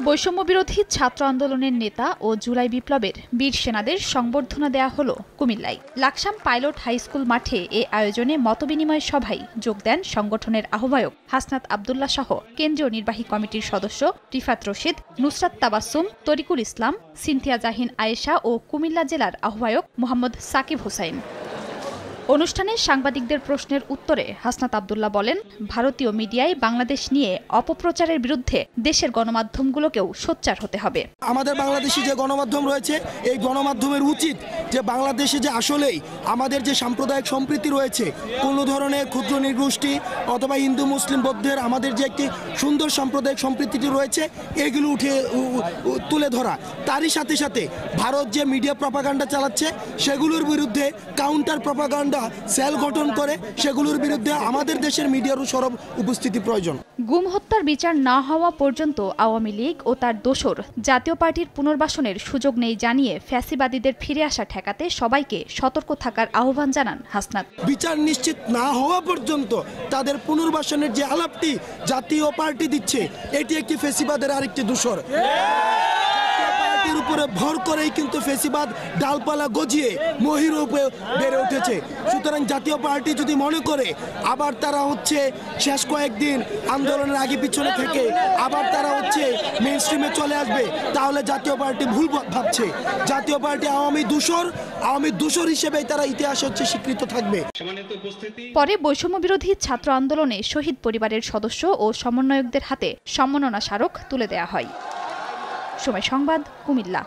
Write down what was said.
বৈষম্য বিরোধী ছাত্র আন্দোলনের নেতা ও জুলাই বিপ্লবের বীর সেনাদের সংবর্ধনা দেয়া হলো কুমিল্লায়। লাকসাম পাইলট হাই স্কুল মাঠে এ আয়োজনে মতবিনিময় সভায় যোগ দেন সংগঠনের আহ্বায়ক হাসনাত আব্দুল্লাহ সহ কেন্দ্রীয় নির্বাহী কমিটির সদস্য রিফাত রশিদ, নুসরাত তাবাসসুম, তরিকুল ইসলাম, সিনথিয়া জাহিন আয়েশা ও কুমিল্লা জেলার আহ্বায়ক মোহাম্মদ সাকিব হোসাইন। অনুষ্ঠানে সাংবাদিকদের প্রশ্নের উত্তরে হাসনাত আব্দুল্লাহ বলেন, ভারতীয় মিডিয়ায় বাংলাদেশ নিয়ে অপপ্রচারের বিরুদ্ধে দেশের গণমাধ্যমগুলোকেও সোচ্চার হতে হবে। আমাদের বাংলাদেশি যে গণমাধ্যম রয়েছে, এই গণমাধ্যমের উচিত যে বাংলাদেশে যে আসলেই আমাদের যে সাম্প্রদায়িক সম্প্রীতি রয়েছে, কোনো ধরনের ক্ষুদ্র নৃগোষ্ঠী অথবা হিন্দু মুসলিম বৌদ্ধের আমাদের যে একটি সুন্দর সাম্প্রদায়িক সম্প্রীতিটি রয়েছে, এগুলো তুলে ধরা। তারই সাথে সাথে ভারত যে মিডিয়া প্রপাগান্ডা চালাচ্ছে সেগুলোর বিরুদ্ধে কাউন্টার প্রপাগান্ডা সেল গঠন করে সেগুলোর বিরুদ্ধে আমাদের দেশের মিডিয়ারও সরব উপস্থিতি প্রয়োজন। গুম হত্যার বিচার না হওয়া পর্যন্ত আওয়ামী লীগ ও তার দোসর জাতীয় পার্টির পুনর্বাসনের সুযোগ নেই জানিয়ে ফ্যাসিবাদীদের ফিরে আসা ঠেকাতে সবাইকে সতর্ক থাকার আহ্বান জানান হাসনাত। বিচার নিশ্চিত না হওয়া পর্যন্ত তাদের পুনর্বাসনের যে আলাপটি জাতীয় পার্টি দিচ্ছে, এটি একটি ফ্যাসিবাদের আরেকটি দোসর। উপরে ভর করেই কিন্তু ফ্যাসিবাদ ডালপালা গজিয়ে মহিরূপে বেড়ে উঠেছে। সুতরাং জাতীয় পার্টি যদি মনে করে আবার তারা শেষ কয়েকদিন আন্দোলনের আগে পিছনে থেকে আবার তারা মেইন স্ট্রিমে চলে আসবে, তাহলে জাতীয় পার্টি ভুল ভাবছে। জাতীয় পার্টি আওয়ামী দূষর হিসেবে তারা ইতিহাসে স্বীকৃত থাকবে। পরে বৈষম্য বিরোধী ছাত্র আন্দোলনে শহীদ পরিবারের সদস্য ও সমন্বয়কদের হাতে সম্মাননা স্মারক তুলে দেয়া হয়। সময় সংবাদ, কুমিল্লা।